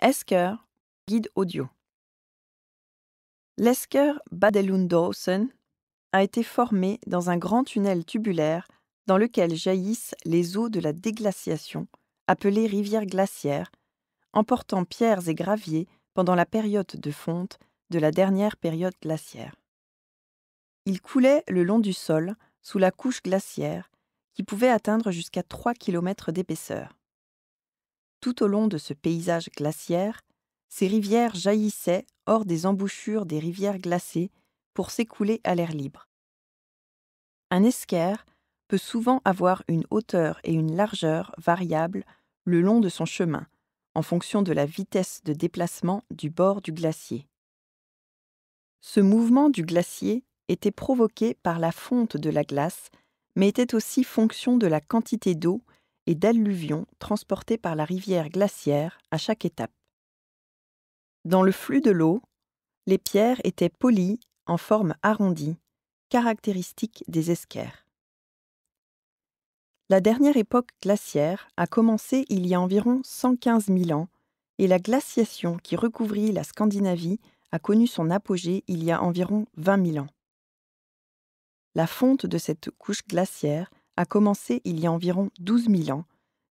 Esker, guide audio. L'Esker Badelundåsen a été formé dans un grand tunnel tubulaire dans lequel jaillissent les eaux de la déglaciation, appelée rivière glaciaire, emportant pierres et graviers pendant la période de fonte de la dernière période glaciaire. Il coulait le long du sol, sous la couche glaciaire, qui pouvait atteindre jusqu'à 3 km d'épaisseur. Tout au long de ce paysage glaciaire, ces rivières jaillissaient hors des embouchures des rivières glacées pour s'écouler à l'air libre. Un esker peut souvent avoir une hauteur et une largeur variables le long de son chemin, en fonction de la vitesse de déplacement du bord du glacier. Ce mouvement du glacier était provoqué par la fonte de la glace, mais était aussi fonction de la quantité d'eau et d'alluvions transportées par la rivière glaciaire à chaque étape. Dans le flux de l'eau, les pierres étaient polies en forme arrondie, caractéristique des eskers. La dernière époque glaciaire a commencé il y a environ 115 000 ans et la glaciation qui recouvrit la Scandinavie a connu son apogée il y a environ 20 000 ans. La fonte de cette couche glaciaire a commencé il y a environ 12 000 ans,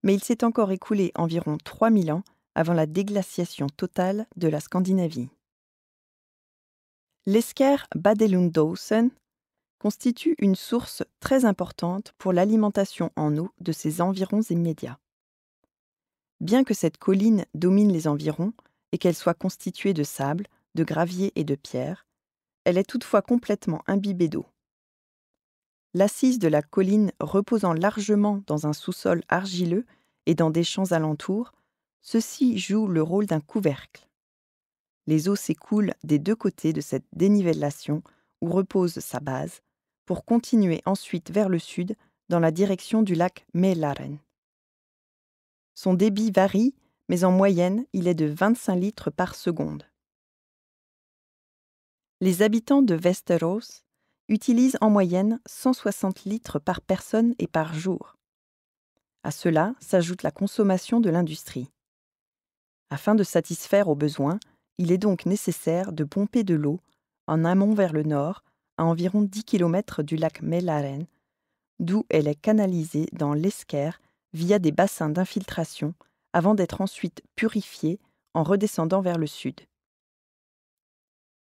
mais il s'est encore écoulé environ 3 000 ans avant la déglaciation totale de la Scandinavie. L'Esker Badelundåsen constitue une source très importante pour l'alimentation en eau de ses environs immédiats. Bien que cette colline domine les environs et qu'elle soit constituée de sable, de gravier et de pierre, elle est toutefois complètement imbibée d'eau. L'assise de la colline reposant largement dans un sous-sol argileux et dans des champs alentours, ceci joue le rôle d'un couvercle. Les eaux s'écoulent des deux côtés de cette dénivellation où repose sa base, pour continuer ensuite vers le sud dans la direction du lac Mälaren. Son débit varie, mais en moyenne, il est de 25 litres par seconde. Les habitants de Västerås utilisent en moyenne 160 litres par personne et par jour. À cela s'ajoute la consommation de l'industrie. Afin de satisfaire aux besoins, il est donc nécessaire de pomper de l'eau en amont vers le nord, à environ 10 km du lac Mälaren, d'où elle est canalisée dans l'Esker via des bassins d'infiltration avant d'être ensuite purifiée en redescendant vers le sud.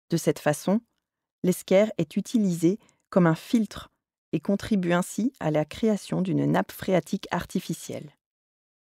De cette façon, l'Esker est utilisé comme un filtre et contribue ainsi à la création d'une nappe phréatique artificielle.